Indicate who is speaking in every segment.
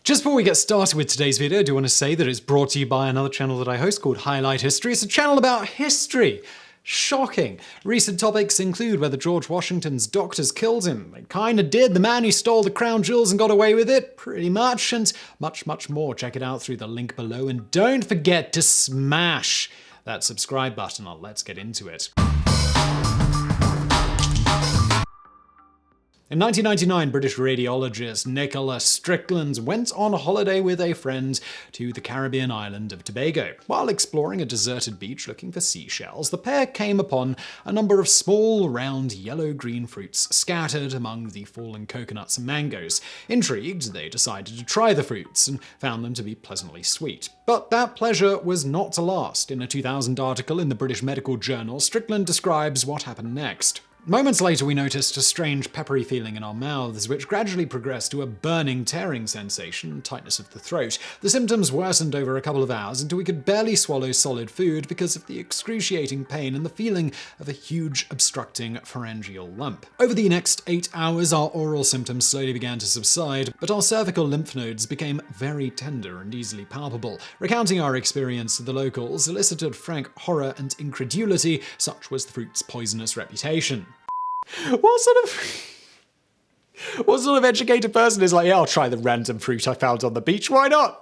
Speaker 1: Just before we get started with today's video, I do want to say that it's brought to you by another channel that I host called Highlight History. It's a channel about history. Shocking. Recent topics include whether George Washington's doctors killed him. They kinda did. The man who stole the crown jewels and got away with it, pretty much, and much, much more. Check it out through the link below, and don't forget to smash that subscribe button. Let's get into it. In 1999, British radiologist Nicholas Strickland went on a holiday with a friend to the Caribbean island of Tobago. While exploring a deserted beach looking for seashells, the pair came upon a number of small, round, yellow-green fruits scattered among the fallen coconuts and mangoes. Intrigued, they decided to try the fruits and found them to be pleasantly sweet. But that pleasure was not to last. In a 2000 article in the British Medical Journal, Strickland describes what happened next. Moments later, we noticed a strange peppery feeling in our mouths, which gradually progressed to a burning, tearing sensation and tightness of the throat. The symptoms worsened over a couple of hours until we could barely swallow solid food because of the excruciating pain and the feeling of a huge, obstructing pharyngeal lump. Over the next 8 hours, our oral symptoms slowly began to subside, but our cervical lymph nodes became very tender and easily palpable. Recounting our experience to the locals elicited frank horror and incredulity, such was the fruit's poisonous reputation. What sort of educated person is like, yeah, I'll try the random fruit I found on the beach, why not?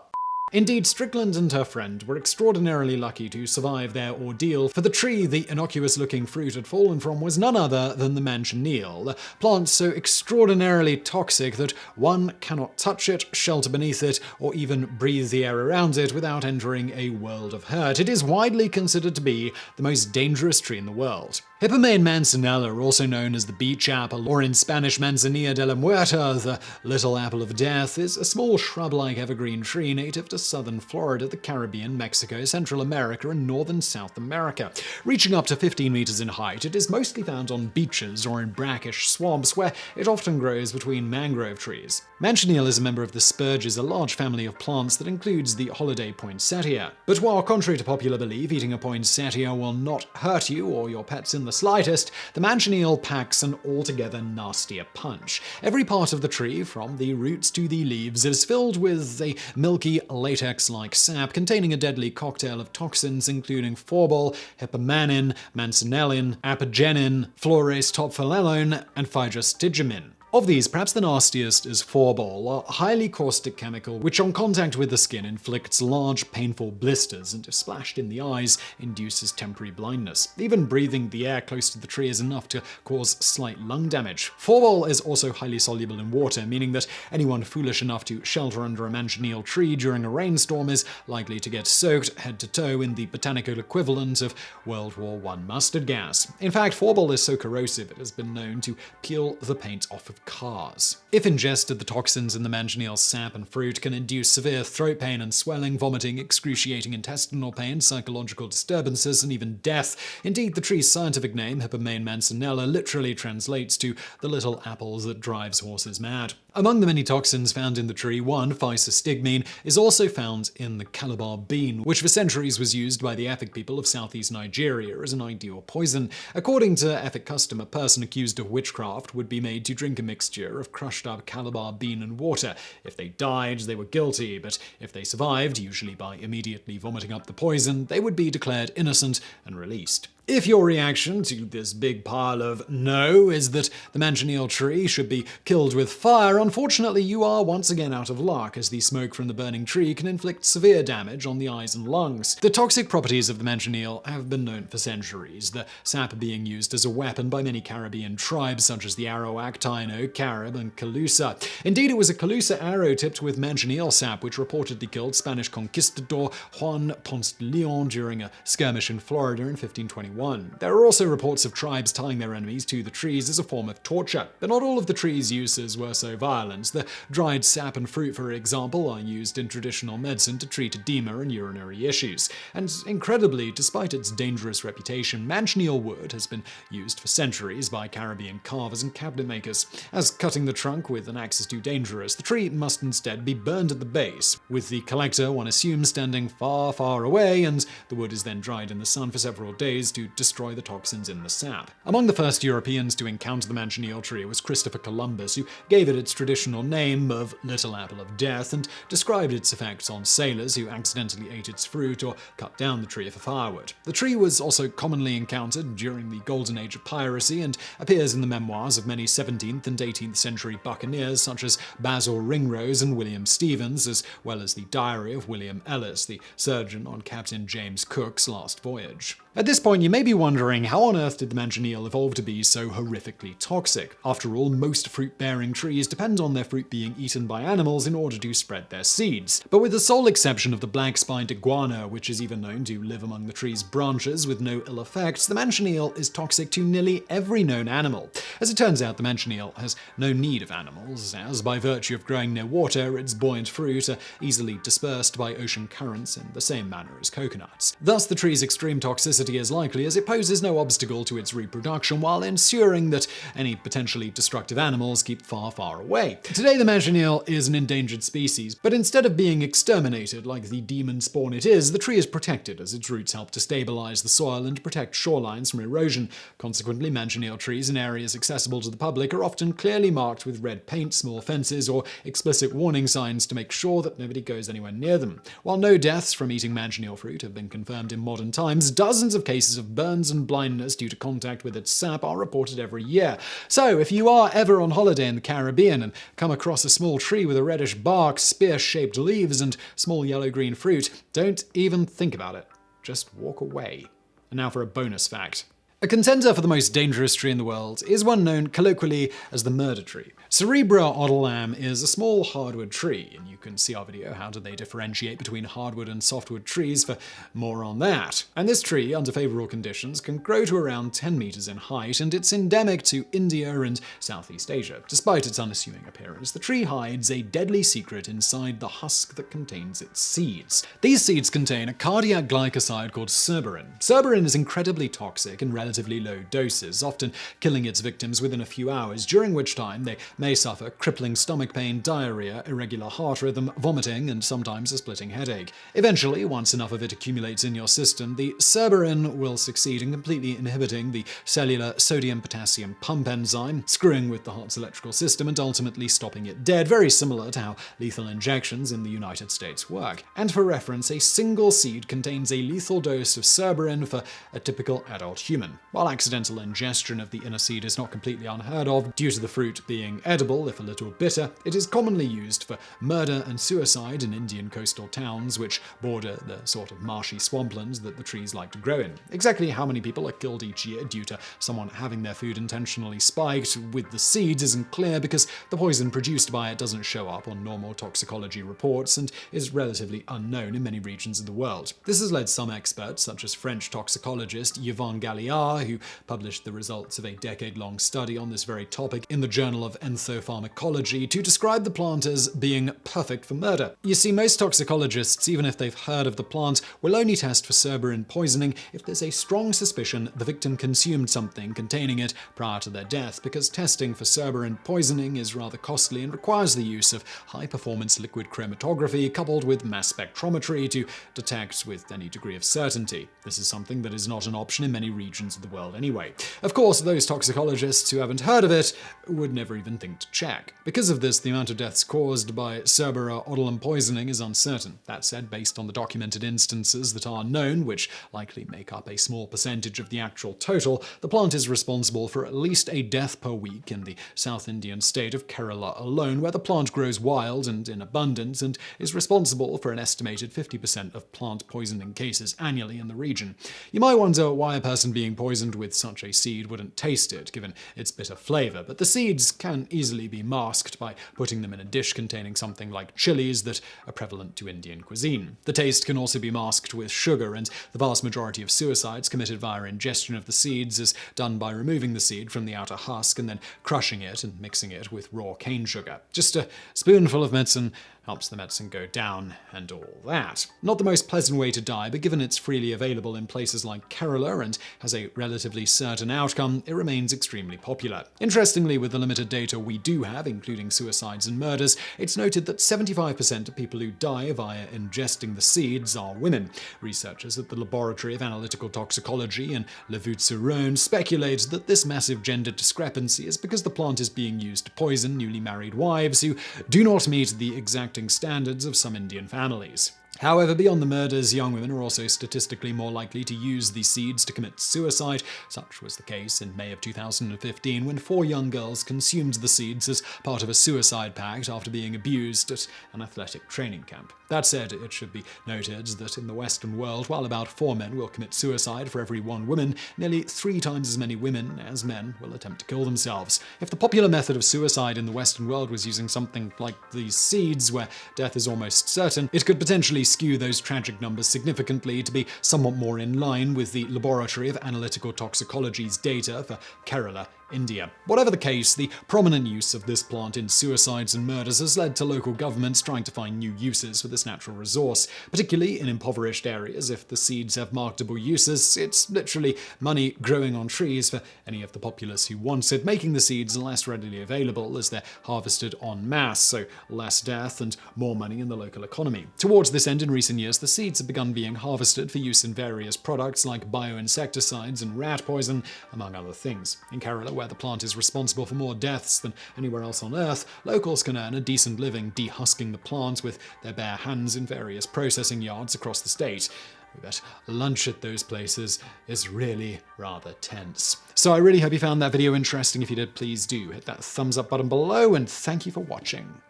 Speaker 1: Indeed, Strickland and her friend were extraordinarily lucky to survive their ordeal, for the tree the innocuous-looking fruit had fallen from was none other than the manchineal, a plant so extraordinarily toxic that one cannot touch it, shelter beneath it, or even breathe the air around it without entering a world of hurt. It is widely considered to be the most dangerous tree in the world. Hippomane manzanella, also known as the beach apple, or in Spanish manzanilla de la muerta, the little apple of death, is a small shrub-like evergreen tree native to southern Florida, the Caribbean, Mexico, Central America, and northern South America. Reaching up to 15 meters in height, it is mostly found on beaches or in brackish swamps, where it often grows between mangrove trees. Manchineal is a member of the spurges, a large family of plants that includes the holiday poinsettia. But while contrary to popular belief, eating a poinsettia will not hurt you or your pets in the slightest, the manchineal packs an altogether nastier punch. Every part of the tree, from the roots to the leaves, is filled with a milky, latex-like sap containing a deadly cocktail of toxins including phorbol, hippomanin, mancinellin, apigenin, flores tophthalone, and phytostigamin. Of these, perhaps the nastiest is phorbol, a highly caustic chemical which on contact with the skin inflicts large, painful blisters and if splashed in the eyes, induces temporary blindness. Even breathing the air close to the tree is enough to cause slight lung damage. Phorbol is also highly soluble in water, meaning that anyone foolish enough to shelter under a manchineal tree during a rainstorm is likely to get soaked head to toe in the botanical equivalent of World War I mustard gas. In fact, phorbol is so corrosive it has been known to peel the paint off of cars. If ingested, the toxins in the manchineal sap and fruit can induce severe throat pain and swelling, vomiting, excruciating intestinal pain, psychological disturbances, and even death. Indeed, the tree's scientific name, Hippomane manzanella, literally translates to the little apples that drives horses mad. Among the many toxins found in the tree, one, physostigmine, is also found in the Calabar bean, which for centuries was used by the Efik people of southeast Nigeria as an ideal poison. According to Efik custom, a person accused of witchcraft would be made to drink a mixture of crushed up Calabar bean and water. If they died, they were guilty, but if they survived, usually by immediately vomiting up the poison, they would be declared innocent and released. If your reaction to this big pile of no is that the manchineal tree should be killed with fire, unfortunately you are once again out of luck, as the smoke from the burning tree can inflict severe damage on the eyes and lungs. The toxic properties of the manchineal have been known for centuries, the sap being used as a weapon by many Caribbean tribes such as the Arawak, Taino, Carib, and Calusa. Indeed, it was a Calusa arrow tipped with manchineal sap which reportedly killed Spanish conquistador Juan Ponce de Leon during a skirmish in Florida in 1521. There are also reports of tribes tying their enemies to the trees as a form of torture, but not all of the tree's uses were so violent. The dried sap and fruit, for example, are used in traditional medicine to treat edema and urinary issues. And incredibly, despite its dangerous reputation, manchineal wood has been used for centuries by Caribbean carvers and cabinet makers. As cutting the trunk with an axe is too dangerous, the tree must instead be burned at the base, with the collector, one assumes, standing far, far away, and the wood is then dried in the sun for several days to destroy the toxins in the sap. Among the first Europeans to encounter the manchineel tree was Christopher Columbus, who gave it its traditional name of Little Apple of Death and described its effects on sailors who accidentally ate its fruit or cut down the tree for firewood. The tree was also commonly encountered during the Golden Age of piracy and appears in the memoirs of many 17th and 18th century buccaneers such as Basil Ringrose and William Stevens, as well as the diary of William Ellis, the surgeon on Captain James Cook's last voyage. At this point, you may be wondering, how on earth did the manchineel evolve to be so horrifically toxic? After all, most fruit-bearing trees depend on their fruit being eaten by animals in order to spread their seeds. But with the sole exception of the black-spined iguana, which is even known to live among the tree's branches with no ill effects, the manchineel is toxic to nearly every known animal. As it turns out, the manchineel has no need of animals, as by virtue of growing near water, its buoyant fruit are easily dispersed by ocean currents in the same manner as coconuts. Thus, the tree's extreme toxicity is likely as it poses no obstacle to its reproduction while ensuring that any potentially destructive animals keep far, far away. Today, the manchineel is an endangered species, but instead of being exterminated like the demon spawn it is, the tree is protected as its roots help to stabilize the soil and protect shorelines from erosion. Consequently, manchineel trees in areas accessible to the public are often clearly marked with red paint, small fences, or explicit warning signs to make sure that nobody goes anywhere near them. While no deaths from eating manchineel fruit have been confirmed in modern times, dozens of cases of burns and blindness due to contact with its sap are reported every year. So, if you are ever on holiday in the Caribbean and come across a small tree with a reddish bark, spear-shaped leaves, and small yellow-green fruit, don't even think about it. Just walk away. And now for a bonus fact. A contender for the most dangerous tree in the world is one known colloquially as the murder tree. Cerebra odolam is a small hardwood tree, and you can see our video How Do They Differentiate Between Hardwood and Softwood Trees for more on that. And this tree, under favorable conditions, can grow to around 10 meters in height, and it's endemic to India and Southeast Asia. Despite its unassuming appearance, the tree hides a deadly secret inside the husk that contains its seeds. These seeds contain a cardiac glycoside called cerberin. Cerberin is incredibly toxic in relatively low doses, often killing its victims within a few hours, during which time they may suffer crippling stomach pain, diarrhea, irregular heart rhythm, vomiting, and sometimes a splitting headache. Eventually, once enough of it accumulates in your system, the cerberin will succeed in completely inhibiting the cellular sodium-potassium pump enzyme, screwing with the heart's electrical system and ultimately stopping it dead, very similar to how lethal injections in the United States work. And for reference, a single seed contains a lethal dose of cerberin for a typical adult human. While accidental ingestion of the inner seed is not completely unheard of due to the fruit being edible, if a little bitter, it is commonly used for murder and suicide in Indian coastal towns which border the sort of marshy swamplands that the trees like to grow in. Exactly how many people are killed each year due to someone having their food intentionally spiked with the seeds isn't clear because the poison produced by it doesn't show up on normal toxicology reports and is relatively unknown in many regions of the world. This has led some experts, such as French toxicologist Yvon Galliard, who published the results of a decade-long study on this very topic in the Journal of Enthopharmacology, to describe the plant as being perfect for murder. You see, most toxicologists, even if they've heard of the plant, will only test for cerberin poisoning if there's a strong suspicion the victim consumed something containing it prior to their death, because testing for cerberin poisoning is rather costly and requires the use of high-performance liquid chromatography coupled with mass spectrometry to detect with any degree of certainty. This is something that is not an option in many regions of the world anyway. Of course, those toxicologists who haven't heard of it would never even think to check. Because of this, the amount of deaths caused by Cerbera odolam poisoning is uncertain. That said, based on the documented instances that are known, which likely make up a small percentage of the actual total, the plant is responsible for at least a death per week in the South Indian state of Kerala alone, where the plant grows wild and in abundance and is responsible for an estimated 50% of plant poisoning cases annually in the region. You might wonder why a person being poisoned with such a seed wouldn't taste it, given its bitter flavor, but the seeds can easily be masked by putting them in a dish containing something like chilies that are prevalent to Indian cuisine. The taste can also be masked with sugar, and the vast majority of suicides committed via ingestion of the seeds is done by removing the seed from the outer husk and then crushing it and mixing it with raw cane sugar. Just a spoonful of medicine helps the medicine go down, and all that. Not the most pleasant way to die, but given it's freely available in places like Kerala and has a relatively certain outcome, it remains extremely popular. Interestingly, with the limited data we do have, including suicides and murders, it's noted that 75% of people who die via ingesting the seeds are women. Researchers at the Laboratory of Analytical Toxicology in Levutsuron speculate that this massive gender discrepancy is because the plant is being used to poison newly married wives who do not meet the exacting standards of some Indian families. However, beyond the murders, young women are also statistically more likely to use the seeds to commit suicide. Such was the case in May of 2015 when 4 young girls consumed the seeds as part of a suicide pact after being abused at an athletic training camp. That said, it should be noted that in the Western world, while about 4 men will commit suicide for every 1 woman, nearly 3 times as many women as men will attempt to kill themselves. If the popular method of suicide in the Western world was using something like these seeds, where death is almost certain, it could potentially skew those tragic numbers significantly to be somewhat more in line with the Laboratory of Analytical Toxicology's data for Kerala, India. Whatever the case, the prominent use of this plant in suicides and murders has led to local governments trying to find new uses for this natural resource. Particularly in impoverished areas, if the seeds have marketable uses, it's literally money growing on trees for any of the populace who wants it, making the seeds less readily available as they're harvested en masse, so less death and more money in the local economy. Towards this end, in recent years, the seeds have begun being harvested for use in various products like bioinsecticides and rat poison, among other things. In Kerala, where the plant is responsible for more deaths than anywhere else on Earth, locals can earn a decent living dehusking the plant with their bare hands in various processing yards across the state. We bet lunch at those places is really rather tense. So I really hope you found that video interesting. If you did, please do hit that thumbs up button below, and thank you for watching.